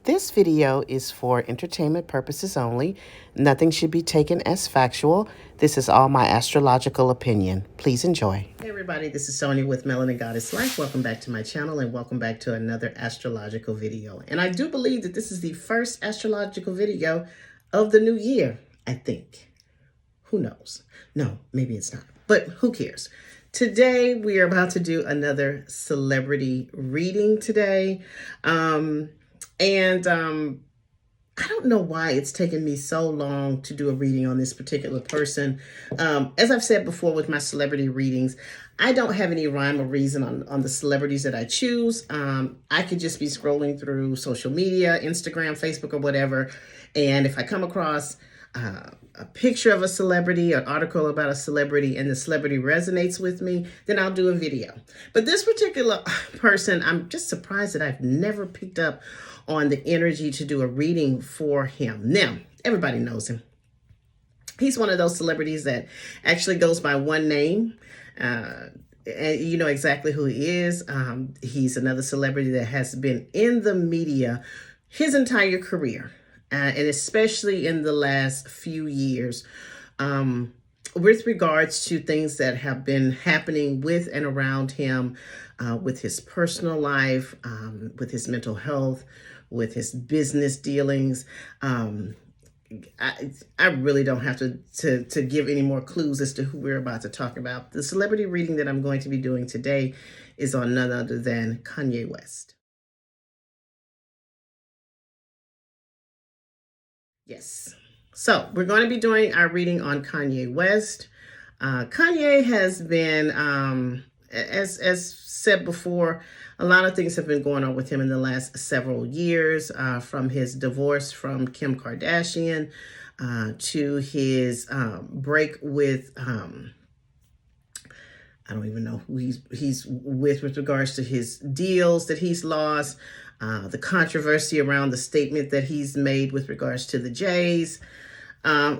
This video is for entertainment purposes only. Nothing should be taken as factual. This is all my astrological opinion. Please enjoy. Hey everybody, this is Sonia with Melanin Goddess Life. Welcome back to my channel and welcome back to another astrological video. And I do believe that this is the first astrological video of the new year, I think. Who knows? No, maybe it's not, but who cares? Today, we are about to do another celebrity reading today. I don't know why it's taken me so long to do a reading on this particular person. As I've said before with my celebrity readings, I don't have any rhyme or reason on the celebrities that I choose. I could just be scrolling through social media, Instagram, Facebook, or whatever. And if I come across a picture of a celebrity, an article about a celebrity, and the celebrity resonates with me, then I'll do a video. But this particular person, I'm just surprised that I've never picked up on the energy to do a reading for him. Now, everybody knows him. He's one of those celebrities that actually goes by one name. And you know exactly who he is. He's another celebrity that has been in the media his entire career. And especially in the last few years, with regards to things that have been happening with and around him, with his personal life, with his mental health, with his business dealings. I really don't have to give any more clues as to who we're about to talk about. The celebrity reading that I'm going to be doing today is on none other than Kanye West. Yes. So we're going to be doing our reading on Kanye West. Kanye has been, as said before, a lot of things have been going on with him in the last several years, from his divorce from Kim Kardashian to his break with, I don't even know who he's with regards to his deals that he's lost. The controversy around the statement that he's made with regards to the Jays,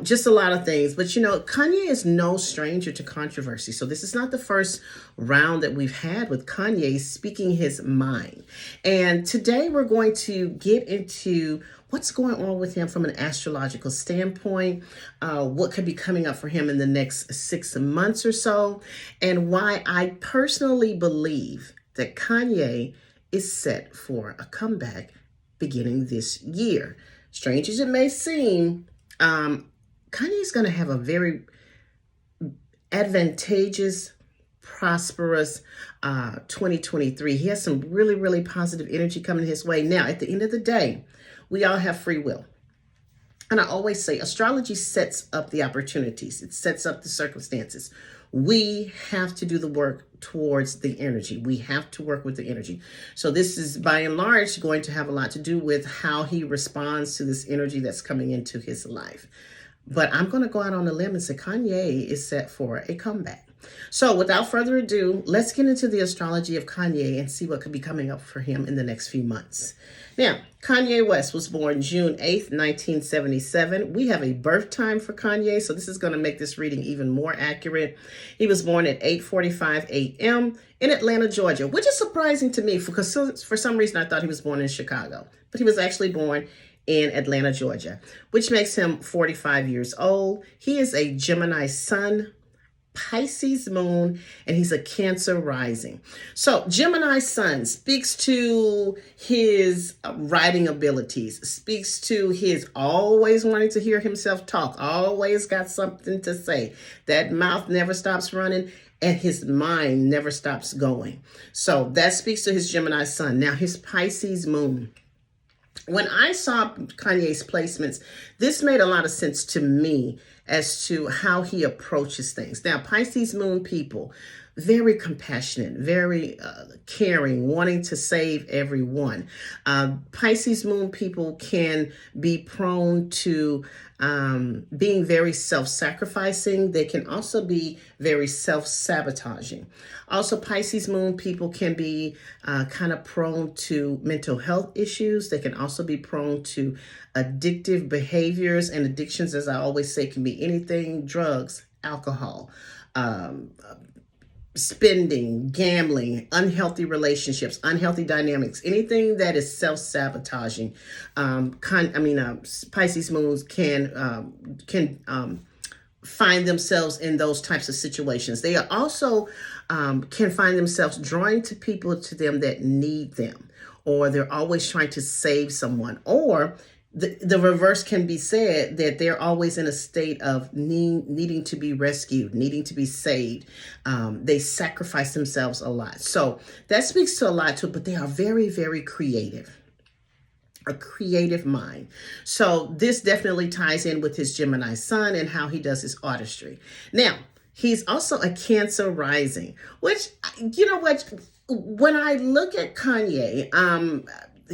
just a lot of things. But, you know, Kanye is no stranger to controversy. So this is not the first round that we've had with Kanye speaking his mind. And today we're going to get into what's going on with him from an astrological standpoint, what could be coming up for him in the next 6 months or so, and why I personally believe that Kanye is set for a comeback beginning this year. Strange as it may seem, Kanye's going to have a very advantageous, prosperous 2023. He has some really, really positive energy coming his way. Now, at the end of the day, we all have free will. And I always say astrology sets up the opportunities. It sets up the circumstances. We have to do the work towards the energy. We have to work with the energy. So this is by and large going to have a lot to do with how he responds to this energy that's coming into his life. But I'm going to go out on a limb and say Kanye is set for a comeback. So without further ado, let's get into the astrology of Kanye and see what could be coming up for him in the next few months. Now, Kanye West was born June 8th, 1977. We have a birth time for Kanye, so this is going to make this reading even more accurate. He was born at 8:45 a.m. in Atlanta, Georgia, which is surprising to me because for some reason I thought he was born in Chicago, but he was actually born in Atlanta, Georgia, which makes him 45 years old. He is a Gemini sun, Pisces moon, and he's a Cancer rising. So Gemini sun speaks to his writing abilities, speaks to his always wanting to hear himself talk, always got something to say. That mouth never stops running and his mind never stops going. So that speaks to his Gemini sun. Now his Pisces moon. When I saw Kanye's placements, this made a lot of sense to me as to how he approaches things. Now, Pisces moon people, very compassionate, very caring, wanting to save everyone. Pisces moon people can be prone to being very self-sacrificing. They can also be very self-sabotaging. Also, Pisces moon people can be kind of prone to mental health issues. They can also be prone to addictive behaviors, and addictions, as I always say, can be anything: drugs, alcohol, spending, gambling, unhealthy relationships, unhealthy dynamics, anything that is self-sabotaging. Pisces moons can find themselves in those types of situations. They are also can find themselves drawing to people to them that need them, or they're always trying to save someone, or the reverse can be said, that they're always in a state of needing to be rescued, needing to be saved. They sacrifice themselves a lot. So that speaks to a lot too, but they are very, very creative. A creative mind. So this definitely ties in with his Gemini sun and how he does his artistry. Now, he's also a Cancer rising, which, you know what, when I look at Kanye,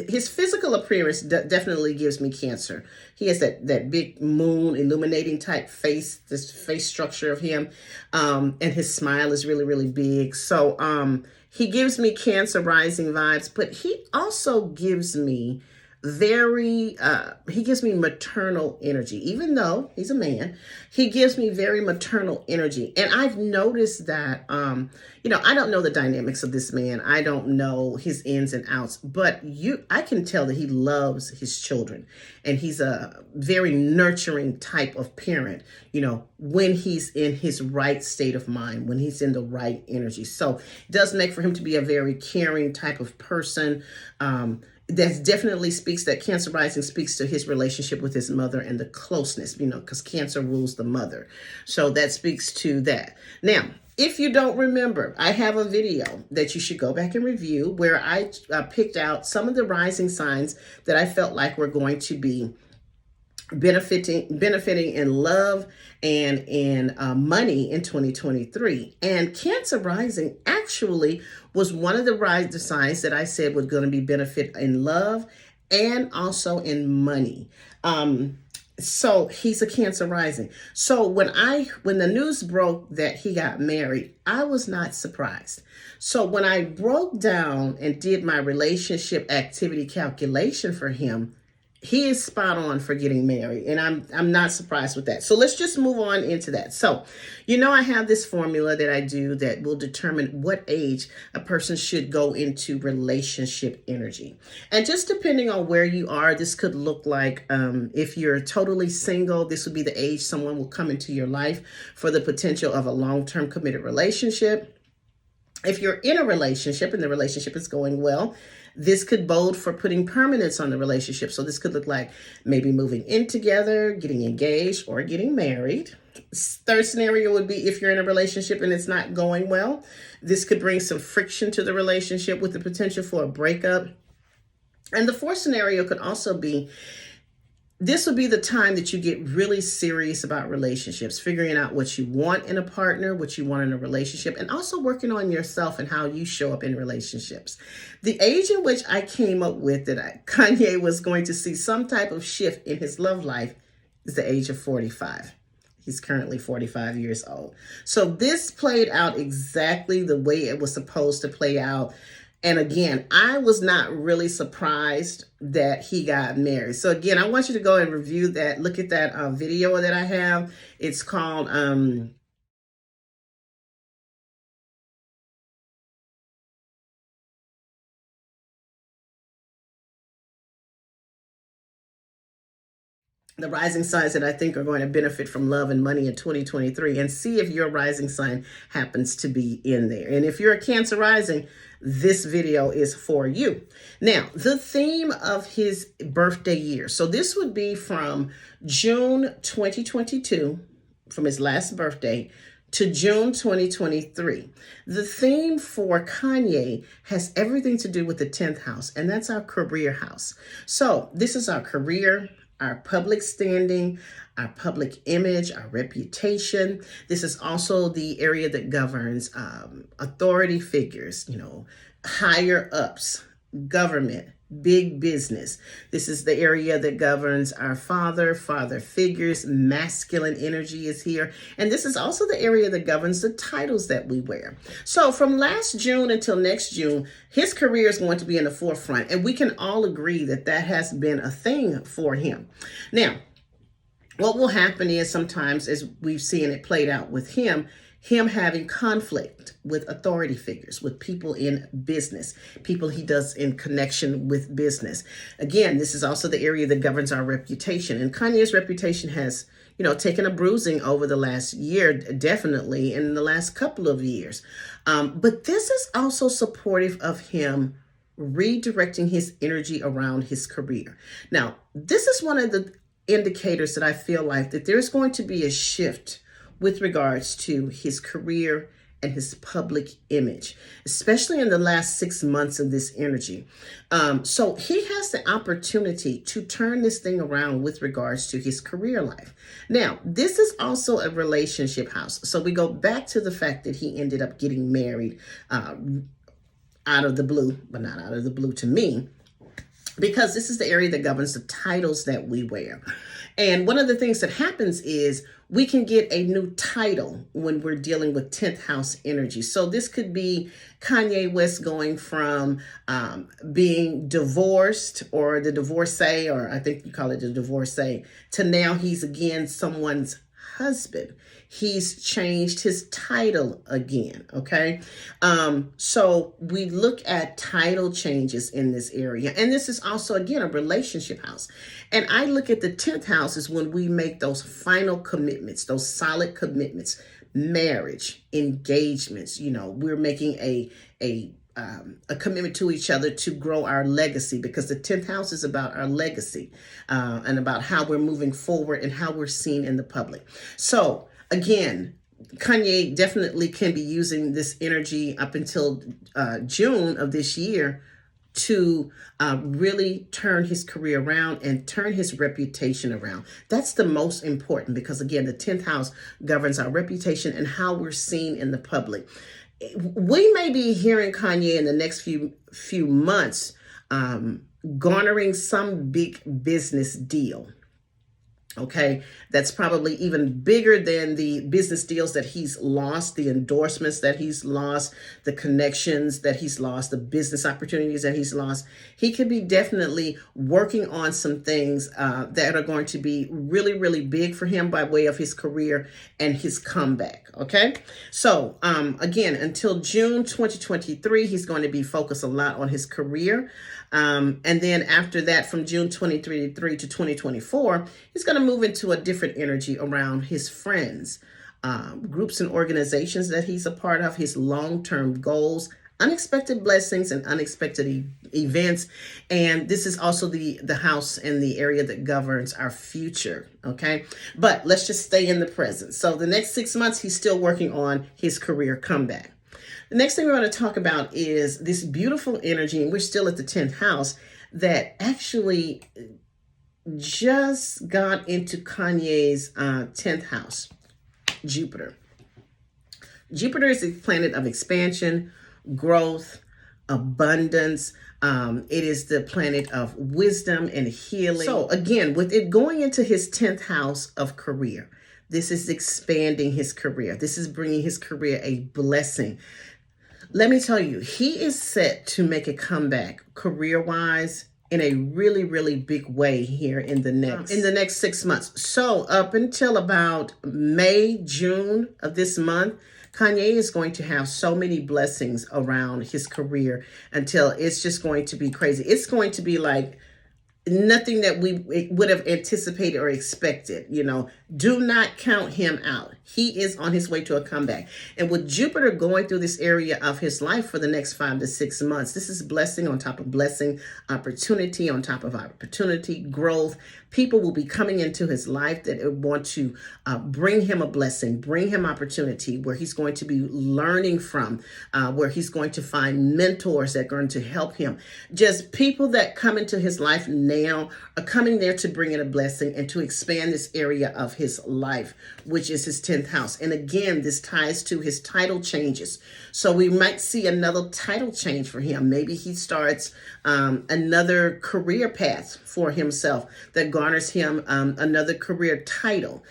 his physical appearance definitely gives me Cancer. He has that big moon illuminating type face, this face structure of him, and his smile is really, really big. So he gives me Cancer rising vibes, but he also gives me he gives me maternal energy. Even though he's a man, he gives me very maternal energy. And I've noticed that I don't know the dynamics of this man. I don't know his ins and outs, but I can tell that he loves his children, and he's a very nurturing type of parent, when he's in his right state of mind, when he's in the right energy. So it does make for him to be a very caring type of person. That definitely speaks, that Cancer rising speaks to his relationship with his mother and the closeness, because Cancer rules the mother. So that speaks to that. Now, if you don't remember, I have a video that you should go back and review where I picked out some of the rising signs that I felt like were going to be benefiting in love and in money in 2023. And Cancer rising actually was one of the rising signs that I said was going to be benefit in love and also in money. So he's a Cancer rising. So when the news broke that he got married, I was not surprised. So when I broke down and did my relationship activity calculation for him, he is spot on for getting married, and I'm not surprised with that. So let's just move on into that. So, I have this formula that I do that will determine what age a person should go into relationship energy. And just depending on where you are, this could look like, if you're totally single, this would be the age someone will come into your life for the potential of a long-term committed relationship. If you're in a relationship and the relationship is going well, this could bode for putting permanence on the relationship. So this could look like maybe moving in together, getting engaged, or getting married. Third scenario would be if you're in a relationship and it's not going well. This could bring some friction to the relationship with the potential for a breakup. And the fourth scenario could also be, this will be the time that you get really serious about relationships, figuring out what you want in a partner, what you want in a relationship, and also working on yourself and how you show up in relationships. The age in which I came up with that Kanye was going to see some type of shift in his love life is the age of 45. He's currently 45 years old. So this played out exactly the way it was supposed to play out. And again, I was not really surprised that he got married. So again, I want you to go and review that. Look at that video that I have. It's called the rising signs that I think are going to benefit from love and money in 2023, and see if your rising sign happens to be in there. And if you're a Cancer rising, this video is for you. Now, the theme of his birthday year. So this would be from June 2022, from his last birthday, to June 2023. The theme for Kanye has everything to do with the 10th house, and that's our career house. So this is our career, our public standing, our public image, our reputation. This is also the area that governs authority figures, higher ups, government, big business. This is the area that governs our father figures. Masculine energy is here. And this is also the area that governs the titles that we wear. So from last June until next June, his career is going to be in the forefront. And we can all agree that that has been a thing for him. Now, what will happen is sometimes, as we've seen it played out with him, him having conflict with authority figures, with people in business, people he does in connection with business. Again, this is also the area that governs our reputation. And Kanye's reputation has, taken a bruising over the last year, definitely, in the last couple of years. But this is also supportive of him redirecting his energy around his career. Now, this is one of the indicators that I feel like that there's going to be a shift with regards to his career and his public image, especially in the last 6 months of this energy. So he has the opportunity to turn this thing around with regards to his career life. Now, this is also a relationship house. So we go back to the fact that he ended up getting married out of the blue, but not out of the blue to me, because this is the area that governs the titles that we wear. And one of the things that happens is we can get a new title when we're dealing with 10th house energy. So this could be Kanye West going from being divorced, or the divorcee, or I think you call it the divorcee, to now he's again someone's husband. He's changed his title again, okay? So we look at title changes in this area. And this is also, again, a relationship house. And I look at the 10th house is when we make those final commitments, those solid commitments, marriage, engagements. We're making a commitment to each other to grow our legacy, because the 10th house is about our legacy and about how we're moving forward and how we're seen in the public. So again, Kanye definitely can be using this energy up until June of this year to really turn his career around and turn his reputation around. That's the most important, because again, the 10th house governs our reputation and how we're seen in the public. We may be hearing Kanye in the next few months garnering some big business deal. Okay, that's probably even bigger than the business deals that he's lost, the endorsements that he's lost, the connections that he's lost, the business opportunities that he's lost. He could be definitely working on some things that are going to be really, really big for him by way of his career and his comeback. Okay, so again, until June 2023, he's going to be focused a lot on his career. And then after that, from June 2023 to 2024, he's going to move into a different energy around his friends, groups and organizations that he's a part of, his long-term goals, unexpected blessings and unexpected events. And this is also the house and the area that governs our future. Okay, but let's just stay in the present. So the next 6 months, he's still working on his career comeback. The next thing we're going to talk about is this beautiful energy, and we're still at the 10th house, that actually just got into Kanye's 10th house, Jupiter. Jupiter is the planet of expansion, growth, abundance. It is the planet of wisdom and healing. So again, with it going into his 10th house of career, this is expanding his career. This is bringing his career a blessing. Let me tell you, he is set to make a comeback career-wise in a really, really big way here in the next 6 months. So up until about May, June of this month, Kanye is going to have so many blessings around his career until it's just going to be crazy. It's going to be like nothing that we would have anticipated or expected. Do not count him out. He is on his way to a comeback. And with Jupiter going through this area of his life for the next 5 to 6 months, this is blessing on top of blessing, opportunity on top of opportunity, growth. People will be coming into his life that want to bring him a blessing, bring him opportunity, where he's going to be learning from, where he's going to find mentors that are going to help him. Just people that come into his life now are coming there to bring in a blessing and to expand this area of his life, which is his 10th house. And again, this ties to his title changes. So we might see another title change for him. Maybe he starts another career path for himself that garners him another career title.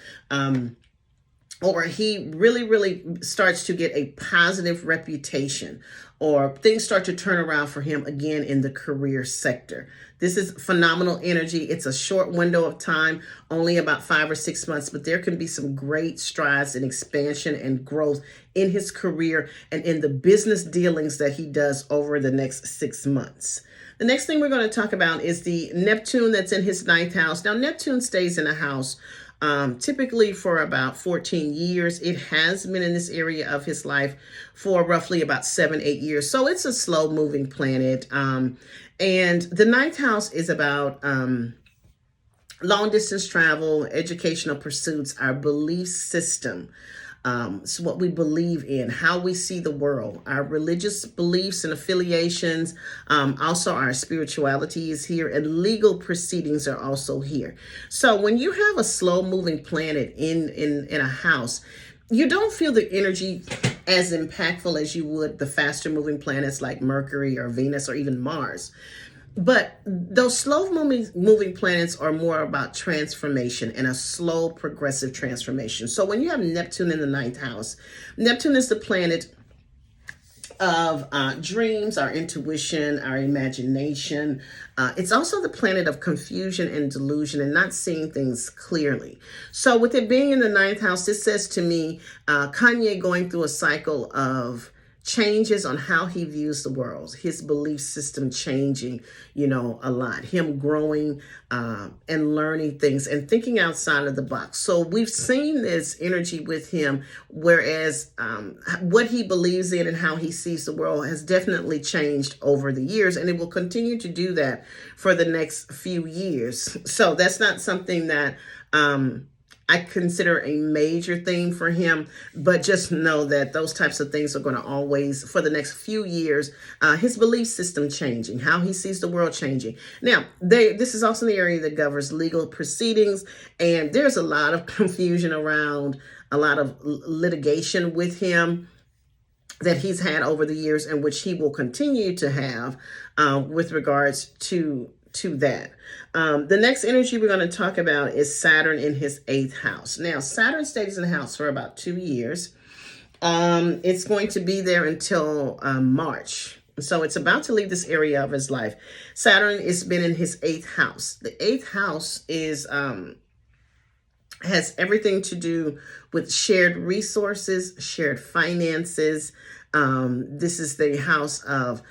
or he really, really starts to get a positive reputation, or things start to turn around for him again in the career sector. This is phenomenal energy. It's a short window of time, only about 5 or 6 months, but there can be some great strides in expansion and growth in his career and in the business dealings that he does over the next 6 months. The next thing we're going to talk about is the Neptune that's in his ninth house. Now, Neptune stays in a house typically for about 14 years. It has been in this area of his life for roughly about 7, 8 years. So it's a slow moving planet. And the ninth house is about long distance travel, educational pursuits, our belief system. So what we believe in, how we see the world, our religious beliefs and affiliations, also our spirituality is here, and legal proceedings are also here. So when you have a slow moving planet in a house, you don't feel the energy as impactful as you would the faster moving planets like Mercury or Venus or even Mars. But those slow moving planets are more about transformation and a slow progressive transformation. So when you have Neptune in the ninth house, Neptune is the planet of dreams, our intuition, our imagination. It's also the planet of confusion and delusion and not seeing things clearly. So with it being in the ninth house, this says to me, Kanye going through a cycle of changes on how he views the world, his belief system changing, a lot, him growing and learning things and thinking outside of the box. So we've seen this energy with him, whereas what he believes in and how he sees the world has definitely changed over the years, and it will continue to do that for the next few years. So that's not something that I consider a major thing for him, but just know that those types of things are going to always, for the next few years, his belief system changing, how he sees the world changing. Now, this is also the area that governs legal proceedings, and there's a lot of confusion around a lot of litigation with him that he's had over the years, and which he will continue to have with regards to that. The next energy we're going to talk about is Saturn in his eighth house. Now, Saturn stays in the house for about 2 years. It's going to be there until March. So it's about to leave this area of his life. Saturn has been in his eighth house. The eighth house is has everything to do with shared resources, shared finances. This is the house of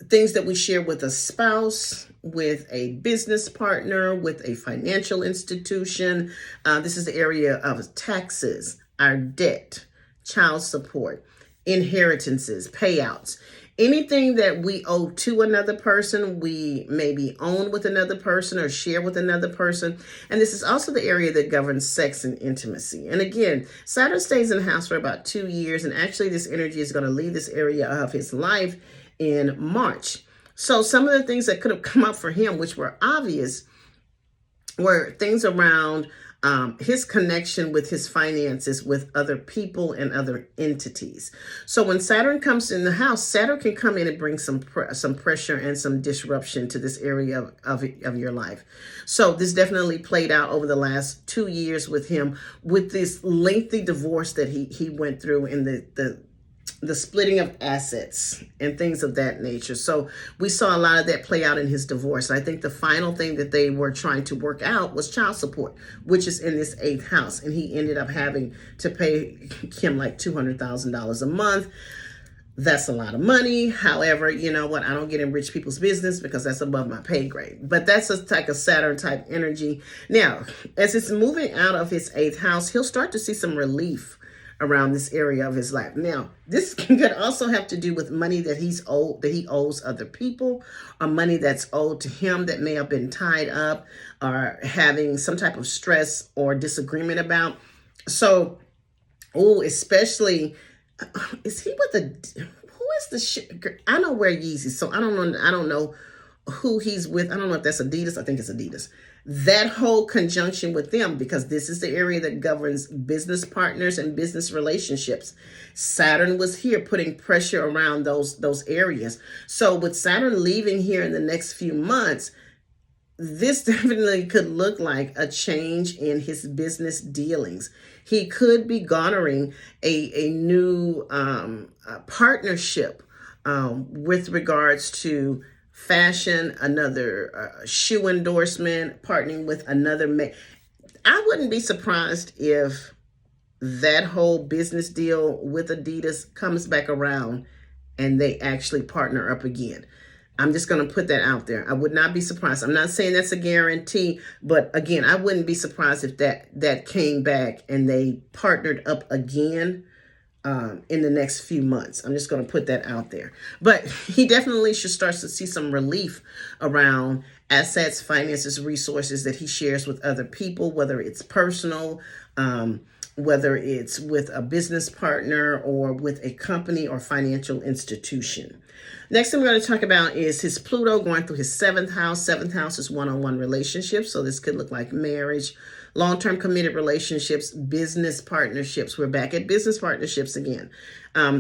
things that we share with a spouse, with a business partner, with a financial institution. This is the area of taxes, our debt, child support, inheritances, payouts. Anything that we owe to another person, we maybe own with another person or share with another person. And this is also the area that governs sex and intimacy. And again, Saturn stays in the house for about 2 years. And actually, this energy is going to leave this area of his life in March. So some of the things that could have come up for him, which were obvious, were things around his connection with his finances with other people and other entities. So when Saturn comes in the house, Saturn can come in and bring some pressure and some disruption to this area of your life. So this definitely played out over the last 2 years with him, with this lengthy divorce that he went through in the splitting of assets and things of that nature. So we saw a lot of that play out in his divorce. I think the final thing that they were trying to work out was child support, which is in this eighth house. And he ended up having to pay him like $200,000 a month. That's a lot of money. However, you know what? I don't get in rich people's business because that's above my pay grade. But that's a type of Saturn type energy. Now, as it's moving out of his eighth house, he'll start to see some relief around this area of his life. Now, this could also have to do with money that he owes other people, or money that's owed to him that may have been tied up or having some type of stress or disagreement about. So, especially, is he with who is the I know where Yeezy, so I don't know who he's with. I don't know if that's Adidas. I think it's Adidas. That whole conjunction with them, because this is the area that governs business partners and business relationships. Saturn was here putting pressure around those areas. So with Saturn leaving here in the next few months, this definitely could look like a change in his business dealings. He could be garnering a new partnership with regards to fashion, another shoe endorsement, partnering with another man. I wouldn't be surprised if that whole business deal with Adidas comes back around and they actually partner up again. I'm just going to put that out there. I would not be surprised. I'm not saying that's a guarantee, but again, I wouldn't be surprised if that came back and they partnered up again in the next few months. I'm just going to put that out there. But he definitely should start to see some relief around assets, finances, resources that he shares with other people, whether it's personal, whether it's with a business partner or with a company or financial institution. Next thing we're going to talk about is his Pluto going through his seventh house. Seventh house is one-on-one relationships. So this could look like marriage, long-term committed relationships, business partnerships. We're back at business partnerships again.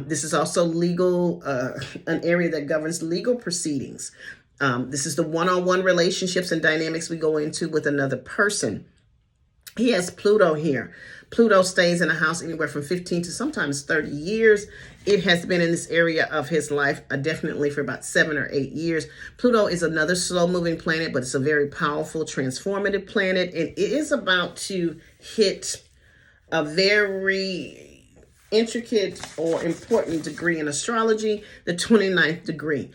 This is also legal, an area that governs legal proceedings. This is the one-on-one relationships and dynamics we go into with another person. He has Pluto here. Pluto stays in a house anywhere from 15 to sometimes 30 years. It has been in this area of his life definitely for about 7 or 8 years. Pluto is another slow-moving planet, but it's a very powerful, transformative planet. And it is about to hit a very intricate or important degree in astrology, the 29th degree.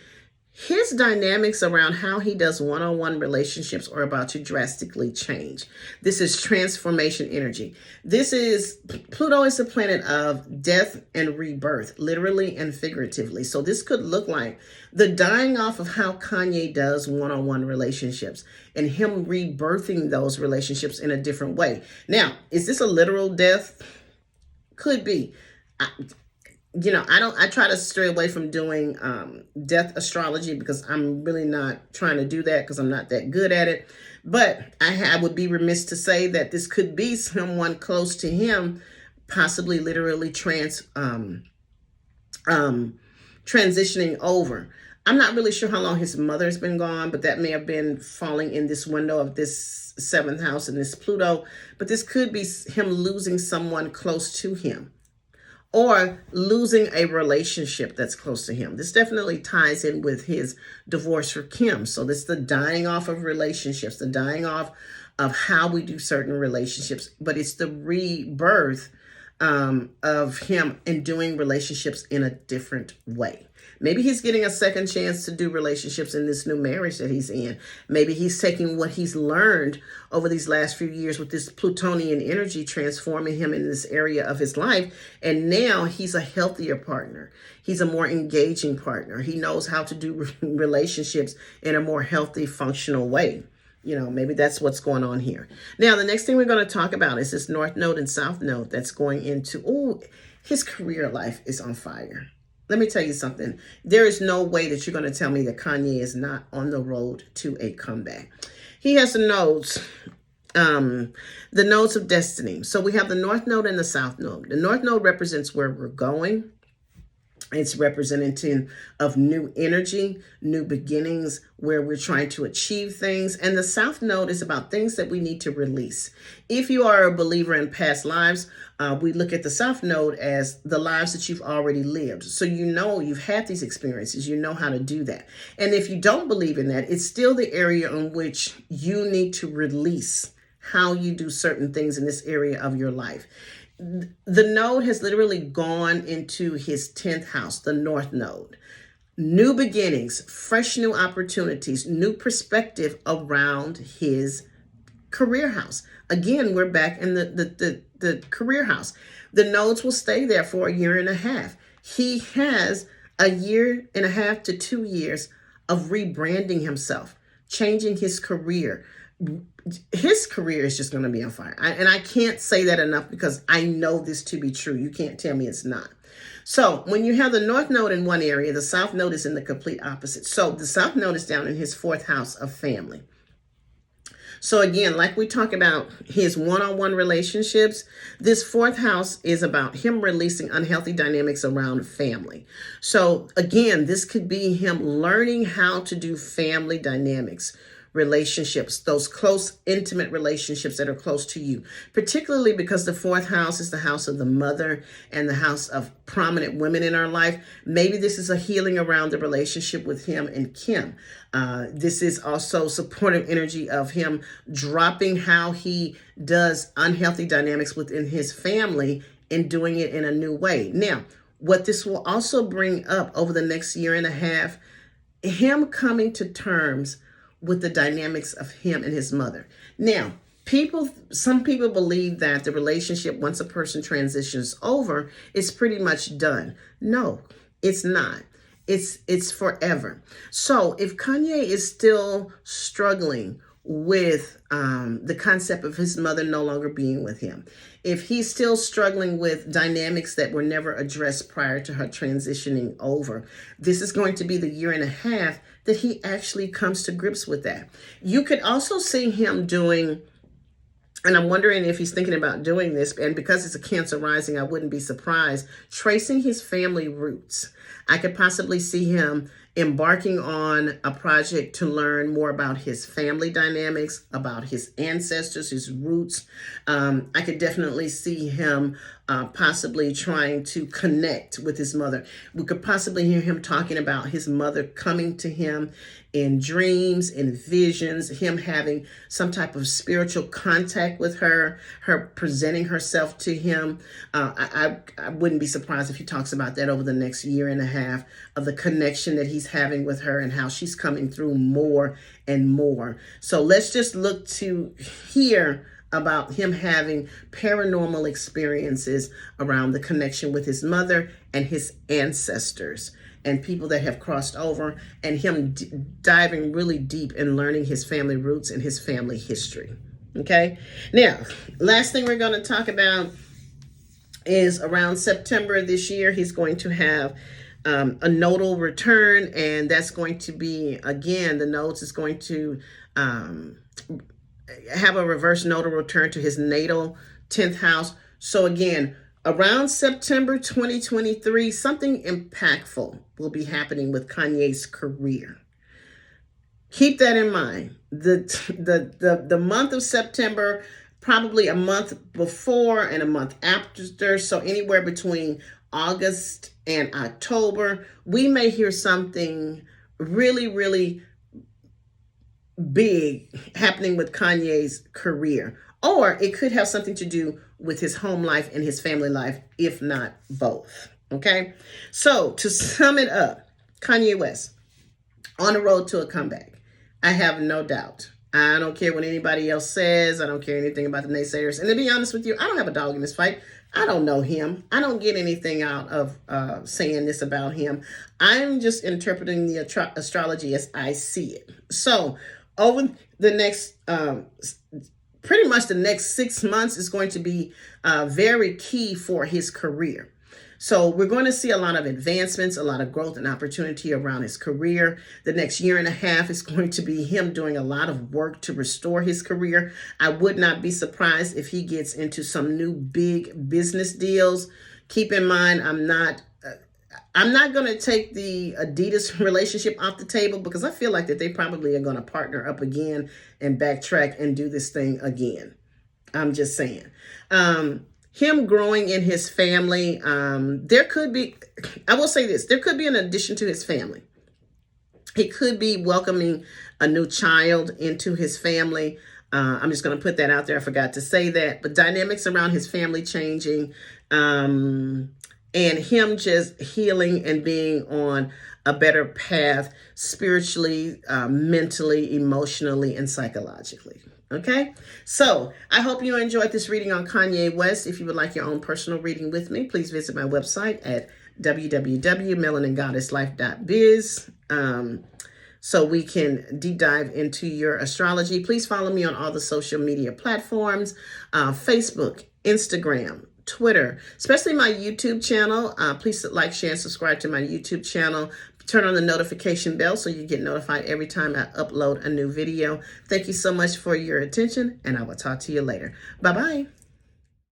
His dynamics around how he does one-on-one relationships are about to drastically change. This is transformation energy. Pluto is the planet of death and rebirth, literally and figuratively. So this could look like the dying off of how Kanye does one-on-one relationships and him rebirthing those relationships in a different way. Now, is this a literal death? Could be. I try to stray away from doing death astrology because I'm really not trying to do that because I'm not that good at it. But I would be remiss to say that this could be someone close to him, possibly literally transitioning over. I'm not really sure how long his mother's been gone, but that may have been falling in this window of this seventh house and this Pluto. But this could be him losing someone close to him, or losing a relationship that's close to him. This definitely ties in with his divorce for Kim. So this is the dying off of relationships, the dying off of how we do certain relationships, but it's the rebirth of him and doing relationships in a different way. Maybe he's getting a second chance to do relationships in this new marriage that he's in. Maybe he's taking what he's learned over these last few years with this Plutonian energy, transforming him in this area of his life. And now he's a healthier partner. He's a more engaging partner. He knows how to do relationships in a more healthy, functional way. Maybe that's what's going on here. Now, the next thing we're going to talk about is this North Node and South Node that's going into, his career life is on fire. Let me tell you something. There is no way that you're going to tell me that Kanye is not on the road to a comeback. He has the nodes of destiny. So we have the North Node and the South Node. The North Node represents where we're going. It's representative of new energy, new beginnings, where we're trying to achieve things. And the South Node is about things that we need to release. If you are a believer in past lives, we look at the South Node as the lives that you've already lived. So you've had these experiences. You know how to do that. And if you don't believe in that, it's still the area in which you need to release how you do certain things in this area of your life. The node has literally gone into his 10th house, the North Node. New beginnings, fresh new opportunities, new perspective around his career house. Again, we're back in the career house. The nodes will stay there for a year and a half. He has a year and a half to 2 years of rebranding himself, changing his career. His career is just going to be on fire. And I can't say that enough because I know this to be true. You can't tell me it's not. So when you have the North Node in one area, the South Node is in the complete opposite. So the South Node is down in his 4th house of family. So again, like we talk about his one-on-one relationships, this 4th house is about him releasing unhealthy dynamics around family. So again, this could be him learning how to do family dynamics, relationships, those close, intimate relationships that are close to you, particularly because the fourth house is the house of the mother and the house of prominent women in our life. Maybe this is a healing around the relationship with him and Kim. This is also supportive energy of him dropping how he does unhealthy dynamics within his family and doing it in a new way. Now, what this will also bring up over the next year and a half, him coming to terms with the dynamics of him and his mother. Now, some people believe that the relationship, once a person transitions over, is pretty much done. No, it's not. It's forever. So if Kanye is still struggling with the concept of his mother no longer being with him, if he's still struggling with dynamics that were never addressed prior to her transitioning over, this is going to be the year and a half that he actually comes to grips with that. You could also see him doing, and I'm wondering if he's thinking about doing this, and because it's a Cancer rising, I wouldn't be surprised, tracing his family roots. I could possibly see him embarking on a project to learn more about his family dynamics, about his ancestors, his roots. I could definitely see him possibly trying to connect with his mother. We could possibly hear him talking about his mother coming to him in dreams, in visions, him having some type of spiritual contact with her presenting herself to him. I wouldn't be surprised if he talks about that over the next year and a half, of the connection that he's having with her and how she's coming through more and more. So let's just look to hear about him having paranormal experiences around the connection with his mother and his ancestors and people that have crossed over, and him diving really deep and learning his family roots and his family history. Okay. Now, last thing we're going to talk about is around September this year, he's going to have a nodal return, and that's going to be, again, the nodes is going to have a reverse nodal return to his natal 10th house. So again, around September 2023, something impactful will be happening with Kanye's career. Keep that in mind. The month of September, probably a month before and a month after, so anywhere between August and October, we may hear something really, really big happening with Kanye's career. Or it could have something to do with his home life and his family life, if not both. Okay? So to sum it up, Kanye West, on the road to a comeback. I have no doubt. I don't care what anybody else says. I don't care anything about the naysayers. And to be honest with you, I don't have a dog in this fight. I don't know him. I don't get anything out of saying this about him. I'm just interpreting the astrology as I see it. So over the next, pretty much the next 6 months is going to be very key for his career. So we're going to see a lot of advancements, a lot of growth and opportunity around his career. The next year and a half is going to be him doing a lot of work to restore his career. I would not be surprised if he gets into some new big business deals. Keep in mind, I'm not going to take the Adidas relationship off the table, because I feel like that they probably are going to partner up again and backtrack and do this thing again. I'm just saying. Him growing in his family, there could be, I will say this, there could be an addition to his family. He could be welcoming a new child into his family. I'm just going to put that out there. I forgot to say that. But dynamics around his family changing, and him just healing and being on a better path spiritually, mentally, emotionally, and psychologically. Okay, so I hope you enjoyed this reading on Kanye West. If you would like your own personal reading with me, please visit my website at www.melaningoddesslife.biz, so we can deep dive into your astrology. Please follow me on all the social media platforms, Facebook, Instagram, Twitter, especially my YouTube channel. Please like, share, and subscribe to my YouTube channel. Turn on the notification bell so you get notified every time I upload a new video. Thank you so much for your attention, and I will talk to you later. Bye-bye.